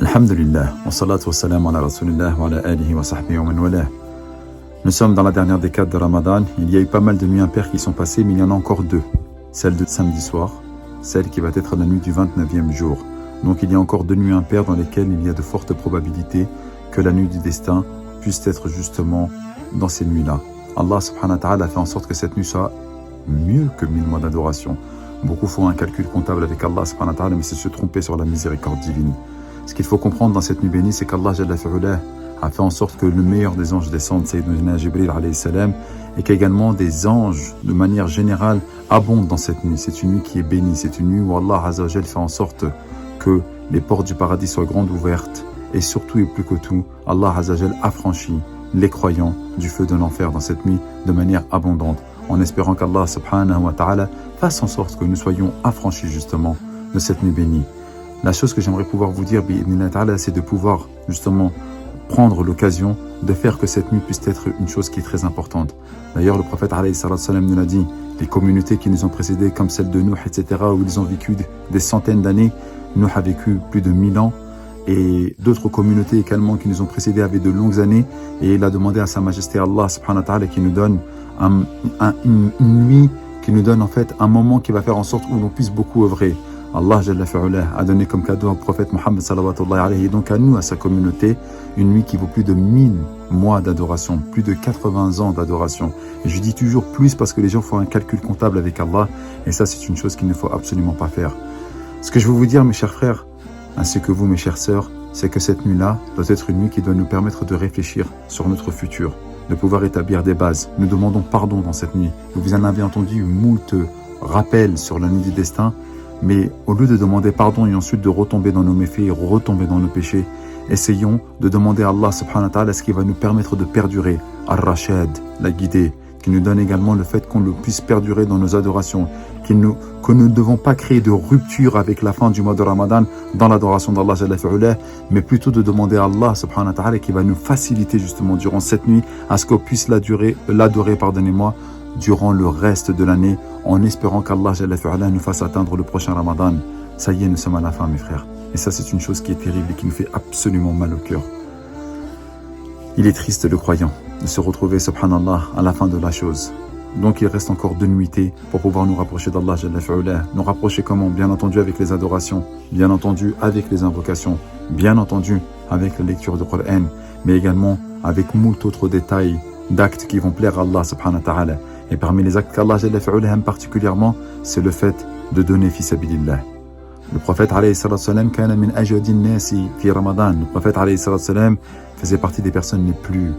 Alhamdulillah, wa salatu wa salam ala rasulillah wa ala alihi wa sahbihi wa man walah. Nous sommes dans la dernière décade de Ramadan. Il y a eu pas mal de nuits impaires qui sont passées, mais il y en a encore deux. Celle de samedi soir, celle qui va être la nuit du 29e jour. Donc il y a encore deux nuits impaires dans lesquelles il y a de fortes probabilités que la nuit du destin puisse être justement dans ces nuits-là. Allah subhanahu wa ta'ala a fait en sorte que cette nuit soit mieux que 1000 mois d'adoration. Beaucoup font un calcul comptable avec Allah subhanahu wa ta'ala, mais c'est se tromper sur la miséricorde divine. Ce qu'il faut comprendre dans cette nuit bénie, c'est qu'Allah a fait en sorte que le meilleur des anges descende, Sayyidina Jibril alayhi salam, et qu'également des anges, de manière générale, abondent dans cette nuit. C'est une nuit qui est bénie, c'est une nuit où Allah Azzawajal fait en sorte que les portes du paradis soient grandes ouvertes, et surtout et plus que tout, Allah Azzawajal affranchit les croyants du feu de l'enfer dans cette nuit de manière abondante, en espérant qu'Allah subhanahu wa ta'ala fasse en sorte que nous soyons affranchis justement de cette nuit bénie. La chose que j'aimerais pouvoir vous dire, c'est de pouvoir justement prendre l'occasion de faire que cette nuit puisse être une chose qui est très importante. D'ailleurs, le prophète nous l'a dit, les communautés qui nous ont précédés, comme celle de Nuh, etc., où ils ont vécu des centaines d'années, Nuh a vécu plus de 1000 ans, et d'autres communautés également qui nous ont précédés avaient de longues années, et il a demandé à Sa Majesté Allah subhanahu wa ta'ala qui nous donne une nuit, qui nous donne en fait un moment qui va faire en sorte où l'on puisse beaucoup œuvrer. Allah a donné comme cadeau au prophète Mohammed et donc à nous, à sa communauté, une nuit qui vaut plus de 1000 mois d'adoration, plus de 80 ans d'adoration. Et je dis toujours plus parce que les gens font un calcul comptable avec Allah, et ça c'est une chose qu'il ne faut absolument pas faire. Ce que je veux vous dire, mes chers frères, ainsi que vous, mes chères sœurs, c'est que cette nuit-là doit être une nuit qui doit nous permettre de réfléchir sur notre futur, de pouvoir établir des bases. Nous demandons pardon dans cette nuit. Vous en avez entendu moult rappels sur la nuit du destin, mais au lieu de demander pardon et ensuite de retomber dans nos méfaits et retomber dans nos péchés, essayons de demander à Allah subhanahu wa ta'ala ce qui va nous permettre de perdurer, Ar-Rashad, la guidée, qui nous donne également le fait qu'on puisse perdurer dans nos adorations, que nous ne devons pas créer de rupture avec la fin du mois de Ramadan dans l'adoration d'Allah, mais plutôt de demander à Allah subhanahu wa ta'ala qui va nous faciliter justement durant cette nuit à ce qu'on puisse l'adorer, durant le reste de l'année, en espérant qu'Allah nous fasse atteindre le prochain Ramadan. Ça y est, nous sommes à la fin, mes frères. Et ça, c'est une chose qui est terrible et qui nous fait absolument mal au cœur. Il est triste, le croyant, de se retrouver, subhanallah, à la fin de la chose. Donc, il reste encore 2 nuitées pour pouvoir nous rapprocher d'Allah. Nous rapprocher comment? Bien entendu avec les adorations, bien entendu avec les invocations, bien entendu avec la lecture du Coran, mais également avec moult autres détails d'actes qui vont plaire à Allah subhanahu wa ta'ala. Et parmi les actes qu'Allah aime particulièrement, c'est le fait de donner fi sabilillah. Le prophète faisait partie des personnes les plus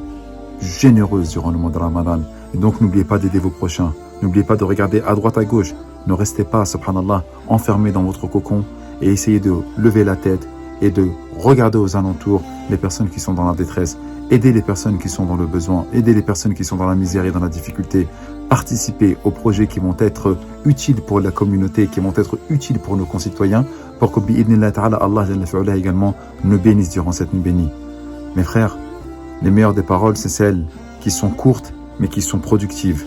généreuses durant le mois de Ramadan. Et donc n'oubliez pas d'aider vos prochains. N'oubliez pas de regarder à droite à gauche. Ne restez pas, subhanallah, enfermés dans votre cocon et essayez de lever la tête et de regarder aux alentours les personnes qui sont dans la détresse. Aidez les personnes qui sont dans le besoin, aidez les personnes qui sont dans la misère et dans la difficulté. Participez aux projets qui vont être utiles pour la communauté, qui vont être utiles pour nos concitoyens, pour que Allah également nous bénisse durant cette nuit bénie. Mes frères, les meilleures des paroles, c'est celles qui sont courtes, mais qui sont productives.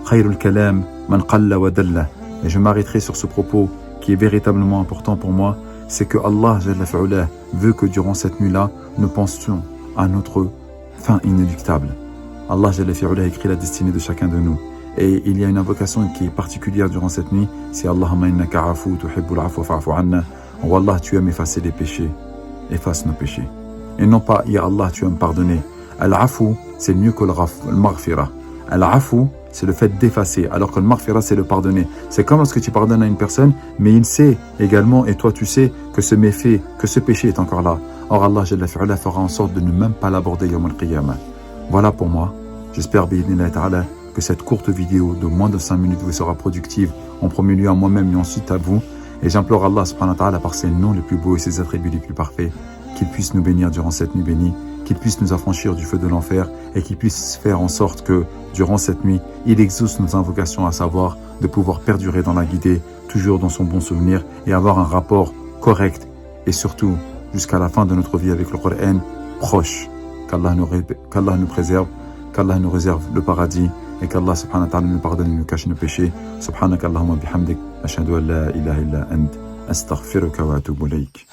Khayrul kalam man qalla wa dalla. Et je m'arrêterai sur ce propos qui est véritablement important pour moi, c'est que Allah veut que durant cette nuit-là, nous pensions à notre fin inéluctable. Allah a écrit la destinée de chacun de nous. Et il y a une invocation qui est particulière durant cette nuit, c'est Allahumma innaka afu tuhibbul afwa fa'fu anna. Oh Allah, tu aimes effacer les péchés, efface nos péchés. Et non pas, Ya Allah, tu aimes pardonner. Al-afu, c'est mieux que le maghfira. Al-afu, c'est le fait d'effacer, alors que le maghfira, c'est le pardonner. C'est comme lorsque tu pardonnes à une personne, mais il sait également, et toi tu sais, que ce méfait, que ce péché est encore là. Or Allah fera en sorte de ne même pas l'aborder yawm al-qiyamah. Voilà pour moi. J'espère, bi'idhnillah ta'ala, que cette courte vidéo de moins de 5 minutes vous sera productive, en premier lieu à moi-même et ensuite à vous. Et j'implore Allah subhanahu wa ta'ala par ses noms les plus beaux et ses attributs les plus parfaits, qu'il puisse nous bénir durant cette nuit bénie, qu'il puisse nous affranchir du feu de l'enfer et qu'il puisse faire en sorte que, durant cette nuit, il exauce nos invocations, à savoir de pouvoir perdurer dans la guidée, toujours dans son bon souvenir et avoir un rapport correct et surtout, jusqu'à la fin de notre vie avec le Coran, proche. Qu'Allah nous préserve, qu'Allah nous réserve le paradis et qu'Allah subhanahu wa ta'ala nous pardonne et nous cache nos péchés. Subhanaka Allahumma bihamdik, ashhadu an la ilaha illa ant, astaghfiruka wa atubu ilayk.